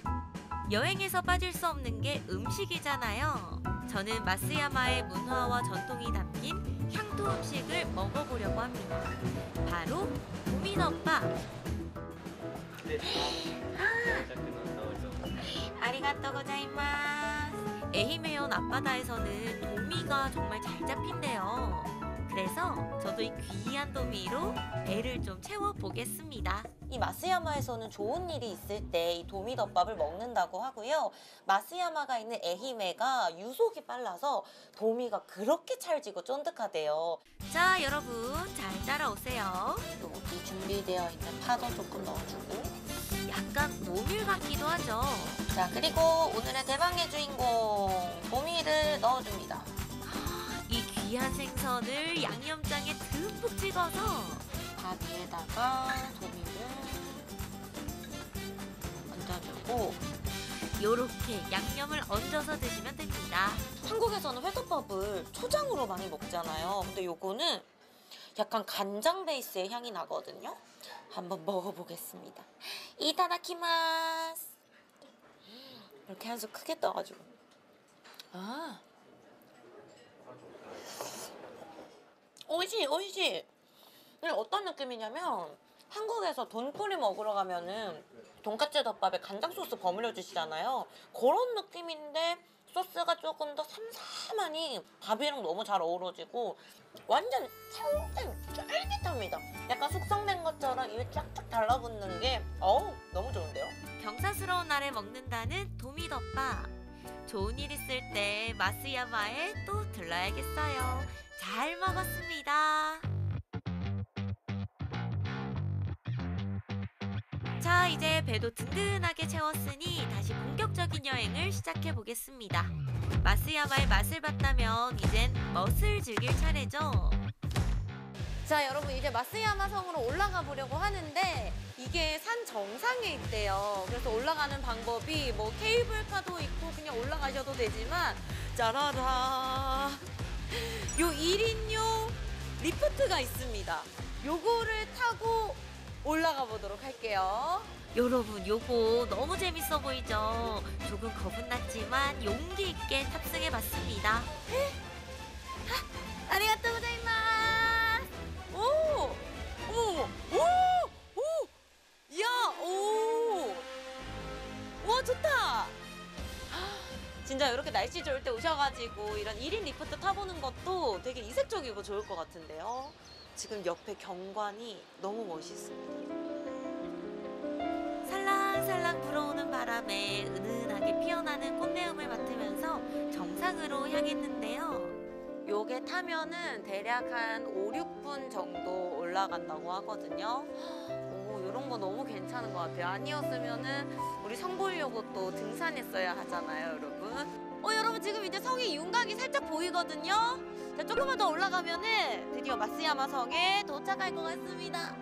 여행에서 빠질 수 없는 게 음식이잖아요. 저는 마쓰야마의 문화와 전통이 담긴 향토 음식을 먹어보려고 합니다. 바로 도미덮밥. 아리가또 고자이마스. 에히메현 앞바다에서는 도미가 정말 잘 잡힌대요. 그래서 저도 이 귀한 도미로 배를 좀 채워보겠습니다. 이 마쓰야마에서는 좋은 일이 있을 때 이 도미덮밥을 먹는다고 하고요. 마쓰야마가 있는 에히메가 유속이 빨라서 도미가 그렇게 찰지고 쫀득하대요. 자, 여러분 잘 따라오세요. 여기 준비되어 있는 파도 조금 넣어주고 약간 모밀 같기도 하죠. 자, 그리고 오늘의 대망의 주인공 도미를 넣어줍니다. 이 귀한 생선을 양념장에 듬뿍 찍어서 밥 위에다가 도미를 얹어주고 요렇게 양념을 얹어서 드시면 됩니다. 한국에서는 회덮밥을 초장으로 많이 먹잖아요. 근데 요거는 약간 간장 베이스의 향이 나거든요. 한번 먹어보겠습니다. 이타다키마스. 이렇게 한 술 크게 떠가지고. 오이시. 어떤 느낌이냐면 한국에서 돈코리 먹으러 가면은 돈까스 덮밥에 간장 소스 버무려 주시잖아요. 그런 느낌인데 소스가 조금 더 삼삼하니 밥이랑 너무 잘 어우러지고 완전 생생 쫄깃합니다. 약간 숙성된 것처럼 입에 쫙쫙 달라붙는 게 너무 좋은데요? 경사스러운 날에 먹는다는 도미덮밥. 좋은 일 있을 때 마쓰야마에 또 들러야겠어요. 잘 먹었습니다. 자, 이제 배도 든든하게 채웠으니 다시 본격적인 여행을 시작해 보겠습니다. 마쓰야마의 맛을 봤다면 이젠 멋을 즐길 차례죠. 자, 여러분 이제 마쓰야마 성으로 올라가 보려고 하는데 이게 산 정상에 있대요. 그래서 올라가는 방법이 뭐 케이블카도 있고 그냥 올라가셔도 되지만 짜라라 요 1인용 리프트가 있습니다. 요거를 타고 올라가 보도록 할게요. 여러분 요거 너무 재밌어 보이죠? 조금 겁은 났지만 용기 있게 탑승해 봤습니다. 아리가또 고자이마스. 오! 어머! 오! 오! 이야! 오! 와 좋다! 진짜 이렇게 날씨 좋을 때 오셔가지고 이런 1인 리프트 타보는 것도 되게 이색적이고 좋을 것 같은데요. 지금 옆에 경관이 너무 멋있습니다. 살랑살랑 불어오는 바람에 은은하게 피어나는 꽃내음을 맡으면서 정상으로 향했는데요. 요게 타면은 대략 한 5, 6분 정도 올라간다고 하거든요. 이런 거 너무 괜찮은 것 같아요. 아니었으면은 우리 성 보려고 또 등산했어야 하잖아요, 여러분. 여러분 지금 이제 성의 윤곽이 살짝 보이거든요. 자, 조금만 더 올라가면은 드디어 마쓰야마 성에 도착할 것 같습니다.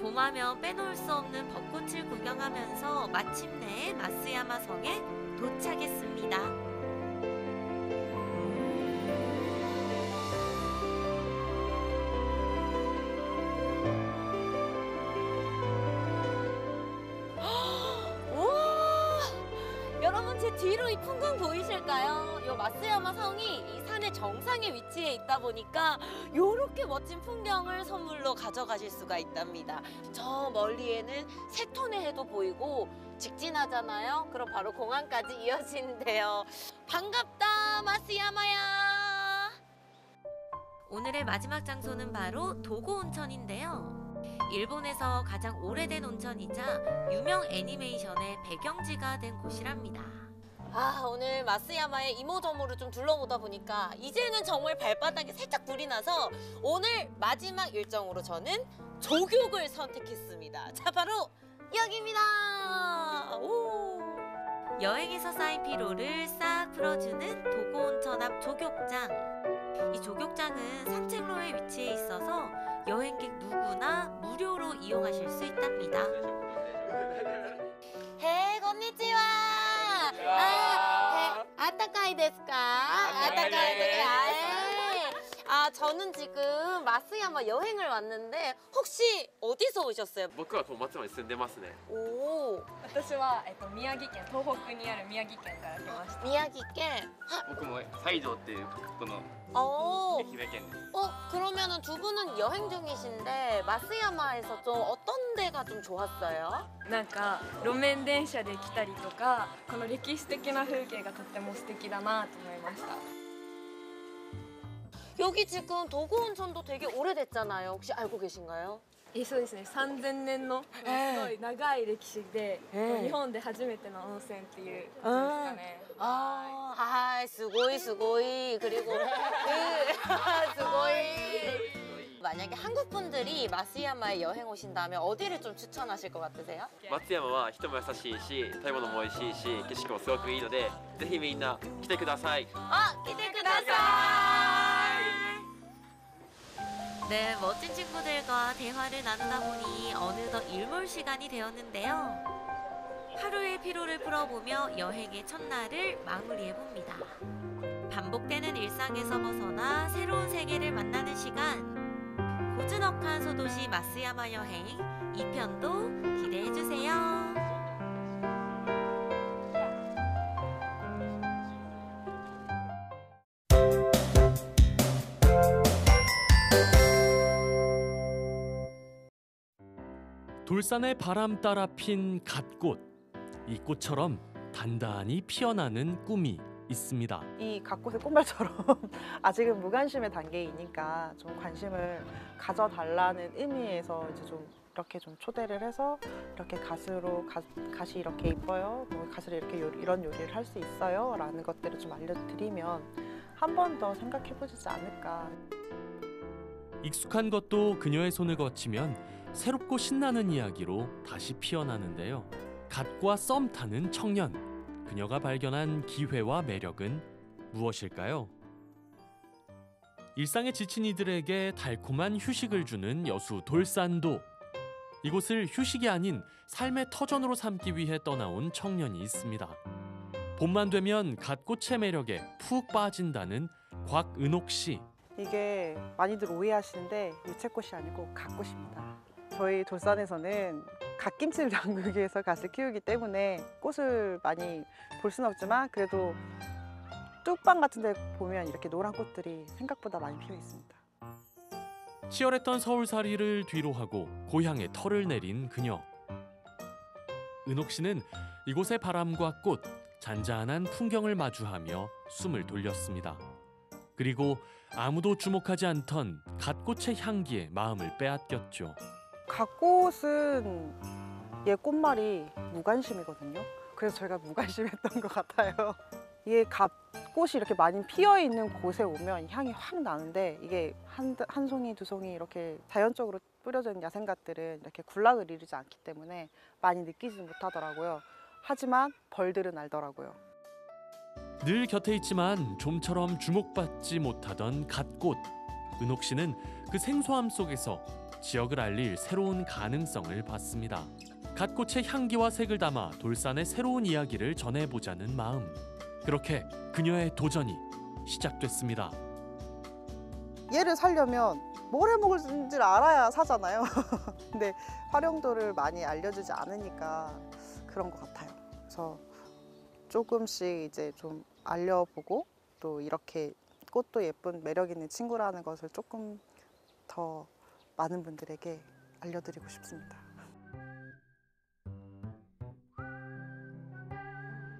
봄하면 빼놓을 수 없는 벚꽃을 구경하면서 마침내 마쓰야마 성에 도착했습니다. 여러분 제 뒤로 이 풍광 보이실까요? 이 마쓰야마 성이 이 산의 정상에 위치해 있다 보니까 이렇게 멋진 풍경을 선물로 가져가실 수가 있답니다. 저 멀리에는 세톤의 해도 보이고 직진하잖아요. 그럼 바로 공항까지 이어지는데요. 반갑다 마쓰야마야. 오늘의 마지막 장소는 바로 도고 온천인데요. 일본에서 가장 오래된 온천이자 유명 애니메이션의 배경지가 된 곳이랍니다. 오늘 마쓰야마의 이모저모를 좀 둘러보다 보니까 이제는 정말 발바닥에 살짝 불이 나서 오늘 마지막 일정으로 저는 조격을 선택했습니다. 자, 바로 여기입니다. 오. 여행에서 쌓인 피로를 싹 풀어주는 도고 온천 앞 조격장. 이 조격장은 산책로에 위치해 있어서 여행객 누구나 무료로 이용하실 수 있답니다. 헤이, 건니치와. 아따까이 데스까? 아따까이 데스까? 저는 지금 마쓰야마 여행을 왔는데 혹시 어디서 오셨어요? 僕は小松町に住んでますね。 오. 私は、宮城県東北にある宮城県から来ました。 宮城県. 僕も西条っていうこの 愛媛県です。 그러면은 두 분은 여행 중이신데 마쓰야마에서 좀 어떤 데가 좀 좋았어요? なんか路面電車で来たりとか、この歴史的な風景がとっても素敵だなと思いました。 여기 지금 도고 온천도 되게 오래됐잖아요. 혹시 알고 계신가요? そうですね。3000年のすごい長い歴史で、日本で初めての温泉っていうことですかね。스고이 스고이 그리고 스고이. 만약에 한국 분들이 마쓰야마에 여행 오신다면 어디를 좀 추천하실 것 같으세요? 松山は人も優しいし、食べ物も美味しいし、景色もすごくいいので、ぜひみんな来てください。 来てください. 네, 멋진 친구들과 대화를 나누다 보니 어느덧 일몰 시간이 되었는데요. 하루의 피로를 풀어보며 여행의 첫날을 마무리해봅니다. 반복되는 일상에서 벗어나 새로운 세계를 만나는 시간. 고즈넉한 소도시 마쓰야마 여행 2편도 기대해주세요. 돌산의 바람 따라 핀 갓꽃. 이 꽃처럼 단단히 피어나는 꿈이 있습니다. 이 갓꽃의 꽃말처럼 아직은 무관심의 단계이니까 좀 관심을 가져달라는 의미에서 이제 좀 이렇게 좀 초대를 해서 이렇게 갓이 이렇게 이뻐요. 뭐 갓을 이렇게 이런 요리를 할 수 있어요. 라는 것들을 좀 알려드리면 한 번 더 생각해 보시지 않을까. 익숙한 것도 그녀의 손을 거치면 새롭고 신나는 이야기로 다시 피어나는데요. 갓과 썸 타는 청년. 그녀가 발견한 기회와 매력은 무엇일까요? 일상에 지친 이들에게 달콤한 휴식을 주는 여수 돌산도. 이곳을 휴식이 아닌 삶의 터전으로 삼기 위해 떠나온 청년이 있습니다. 봄만 되면 갓꽃의 매력에 푹 빠진다는 곽은옥 씨. 이게 많이들 오해하시는데 유채꽃이 아니고 갓꽃입니다. 저희 돌산에서는 갓김치를 담그기 위해서 갓을 키우기 때문에 꽃을 많이 볼 수는 없지만 그래도 뚝방 같은 데 보면 이렇게 노란 꽃들이 생각보다 많이 피어 있습니다. 치열했던 서울살이를 뒤로 하고 고향에 털을 내린 그녀. 은옥 씨는 이곳의 바람과 꽃, 잔잔한 풍경을 마주하며 숨을 돌렸습니다. 그리고 아무도 주목하지 않던 갓꽃의 향기에 마음을 빼앗겼죠. 갓꽃은 얘 꽃말이 무관심이거든요. 그래서 저희가 무관심했던 것 같아요. 이게 갓꽃이 이렇게 많이 피어 있는 곳에 오면 향이 확 나는데 이게 한 송이 두 송이 이렇게 자연적으로 뿌려져 있는 야생갓들은 이렇게 군락을 이루지 않기 때문에 많이 느끼지 못하더라고요. 하지만 벌들은 알더라고요. 늘 곁에 있지만 좀처럼 주목받지 못하던 갓꽃. 은옥 씨는 그 생소함 속에서 지역을 알릴 새로운 가능성을 봤습니다. 갓꽃의 향기와 색을 담아 돌산의 새로운 이야기를 전해보자는 마음. 그렇게 그녀의 도전이 시작됐습니다. 얘를 살려면 뭘 해먹을지를 알아야 사잖아요. 근데 활용도를 많이 알려주지 않으니까 그런 것 같아요. 그래서 조금씩 이제 좀 알려보고 또 이렇게 꽃도 예쁜 매력 있는 친구라는 것을 조금 더 많은 분들에게 알려드리고 싶습니다.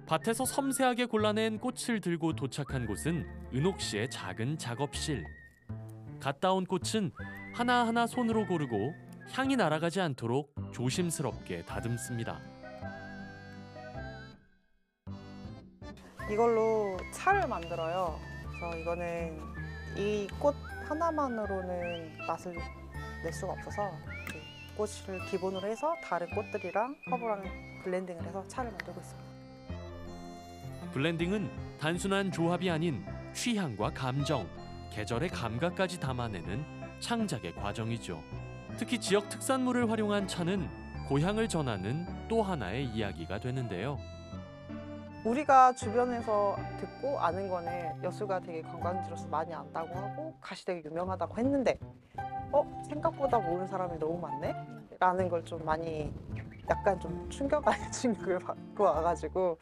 밭에서 섬세하게 골라낸 꽃을 들고 도착한 곳은 은옥 씨의 작은 작업실. 갓 따온 꽃은 하나하나 손으로 고르고 향이 날아가지 않도록 조심스럽게 다듬습니다. 이걸로 차를 만들어요. 그래서 이거는 이 꽃 하나만으로는 맛을 낼 수가 없어서 꽃을 기본으로 해서 다른 꽃들이랑 허브랑 블렌딩을 해서 차를 만들고 있습니다. 블렌딩은 단순한 조합이 아닌 취향과 감정, 계절의 감각까지 담아내는 창작의 과정이죠. 특히 지역 특산물을 활용한 차는 고향을 전하는 또 하나의 이야기가 되는데요. 우리가 주변에서 듣고 아는 거는 여수가 되게 관광지로서 많이 안다고 하고 갓이 되게 유명하다고 했는데 생각보다 모르는 사람이 너무 많네? 라는 걸 좀 많이 약간 좀 충격 아닌 충격을 받고 와가지고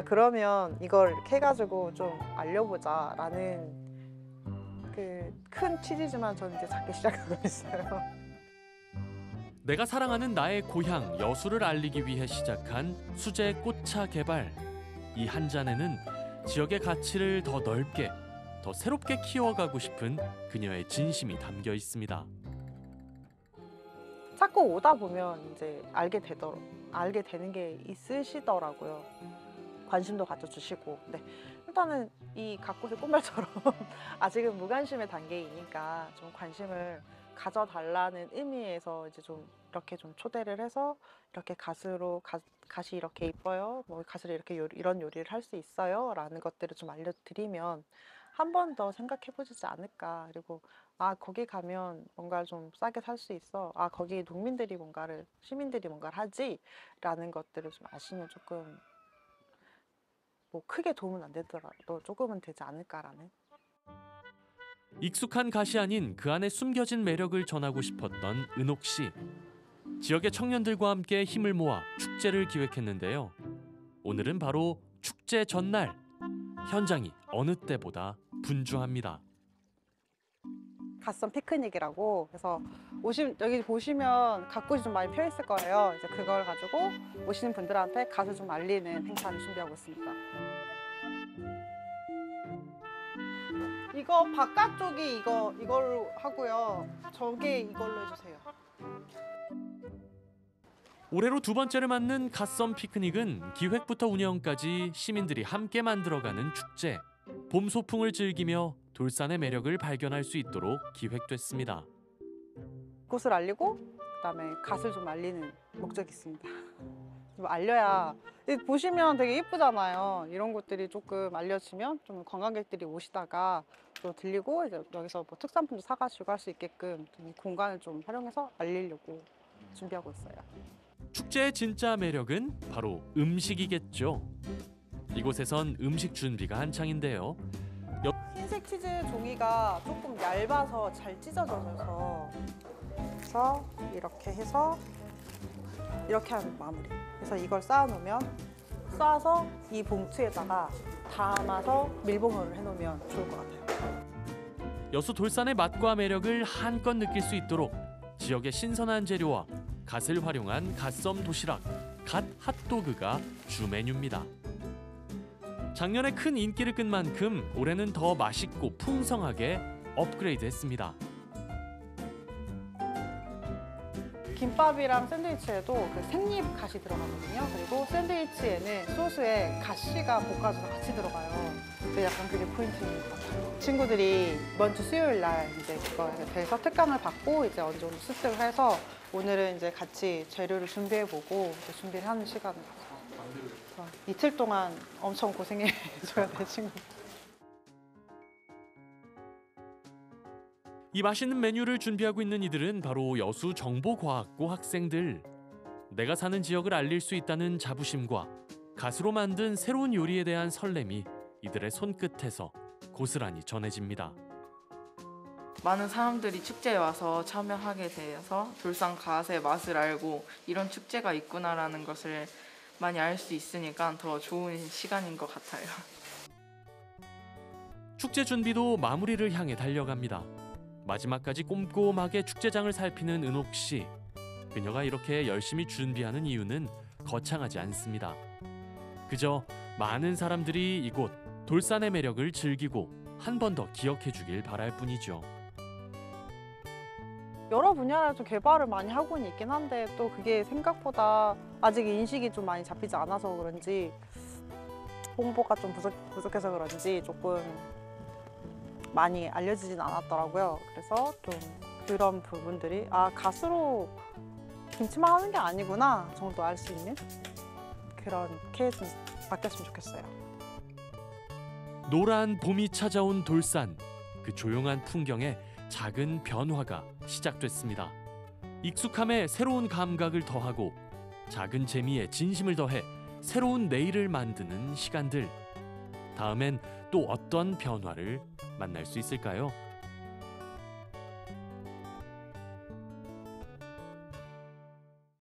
그러면 이걸 이렇게 해가지고 좀 알려보자 라는 그 큰 취지지만 저는 이제 작게 시작하고 있어요. 내가 사랑하는 나의 고향 여수를 알리기 위해 시작한 수제 꽃차 개발. 이 한 잔에는 지역의 가치를 더 넓게, 더 새롭게 키워가고 싶은 그녀의 진심이 담겨 있습니다. 자꾸 오다 보면 이제 알게 되는 게 있으시더라고요. 관심도 가져주시고. 네. 일단은 이 갓꽃의 꽃말처럼 아직은 무관심의 단계이니까 좀 관심을 가져달라는 의미에서 이제 좀 이렇게 좀 초대를 해서 이렇게 갓이 이렇게 이뻐요. 뭐 갓을 이렇게 이런 요리를 할 수 있어요. 라는 것들을 좀 알려드리면 한 번 더 생각해 보시지 않을까. 그리고 거기 가면 뭔가를 좀 싸게 살 수 있어. 거기 시민들이 뭔가를 하지. 라는 것들을 좀 아시면 조금 뭐 크게 도움은 안 되더라도 조금은 되지 않을까라는. 익숙한 갓이 아닌 그 안에 숨겨진 매력을 전하고 싶었던 은옥 씨. 지역의 청년들과 함께 힘을 모아 축제를 기획했는데요. 오늘은 바로 축제 전날. 현장이 어느 때보다 분주합니다. 갓선 피크닉이라고. 그래서 여기 보시면 갓꽃이 좀 많이 펴 있을 거예요. 이제 그걸 가지고 오시는 분들한테 갓을 좀 알리는 행사를 준비하고 있습니다. 이거 바깥쪽이 이걸로 하고요. 저게 이걸로 해주세요. 올해로 두 번째를 맞는 갓선 피크닉은 기획부터 운영까지 시민들이 함께 만들어가는 축제. 봄 소풍을 즐기며 돌산의 매력을 발견할 수 있도록 기획됐습니다. 꽃을 알리고 그다음에 갓을 좀 알리는 목적이 있습니다. 좀 알려야 보시면 되게 예쁘잖아요. 이런 것들이 조금 알려지면 좀 관광객들이 오시다가 또 들리고 이제 여기서 뭐 특산품도 사가시고 할 수 있게끔 좀 공간을 좀 활용해서 알리려고 준비하고 있어요. 축제의 진짜 매력은 바로 음식이겠죠. 이곳에선 음식 준비가 한창인데요. 흰색 치즈 종이가 조금 얇아서 잘 찢어져서 그래서 이렇게 해서 이렇게 하면 마무리. 그래서 이걸 쌓아놓으면 쌓아서 이 봉투에다가 담아서 밀봉을 해놓으면 좋을 것 같아요. 여수 돌산의 맛과 매력을 한껏 느낄 수 있도록 지역의 신선한 재료와 갓을 활용한 갓섬 도시락, 갓 핫도그가 주 메뉴입니다. 작년에 큰 인기를 끈 만큼 올해는 더 맛있고 풍성하게 업그레이드했습니다. 김밥이랑 샌드위치에도 그 생잎 갓이 들어가거든요. 그리고 샌드위치에는 소스에 갓씨가 볶아져서 같이 들어가요. 근데 약간 그게 포인트인 것 같아요. 친구들이 이번 주 수요일 날 이제 그거에 대해서 특강을 받고 이제 어느 정도 습득을 해서 오늘은 이제 같이 재료를 준비해보고 이제 준비를 하는 시간을 가져요. 이틀 동안 엄청 고생해줘야 돼, 친구. 이 맛있는 메뉴를 준비하고 있는 이들은 바로 여수 정보과학고 학생들. 내가 사는 지역을 알릴 수 있다는 자부심과 갓으로 만든 새로운 요리에 대한 설렘이 이들의 손끝에서 고스란히 전해집니다. 많은 사람들이 축제에 와서 참여하게 되어서 돌산 갓의 맛을 알고 이런 축제가 있구나라는 것을 많이 알 수 있으니까 더 좋은 시간인 것 같아요. 축제 준비도 마무리를 향해 달려갑니다. 마지막까지 꼼꼼하게 축제장을 살피는 은옥 씨. 그녀가 이렇게 열심히 준비하는 이유는 거창하지 않습니다. 그저 많은 사람들이 이곳 돌산의 매력을 즐기고 한 번 더 기억해 주길 바랄 뿐이죠. 여러 분야를 좀 개발을 많이 하고는 있긴 한데 또 그게 생각보다 아직 인식이 좀 많이 잡히지 않아서 그런지 홍보가 좀 부족해서 그런지 조금 많이 알려지진 않았더라고요. 그래서 좀 그런 부분들이 갓으로 김치만 하는 게 아니구나 정도 알 수 있는 그렇게 좀 바뀌었으면 좋겠어요. 노란 봄이 찾아온 돌산. 그 조용한 풍경에 작은 변화가 시작됐습니다. 익숙함에 새로운 감각을 더하고 작은 재미에 진심을 더해 새로운 내일을 만드는 시간들. 다음엔 또 어떤 변화를 만날 수 있을까요?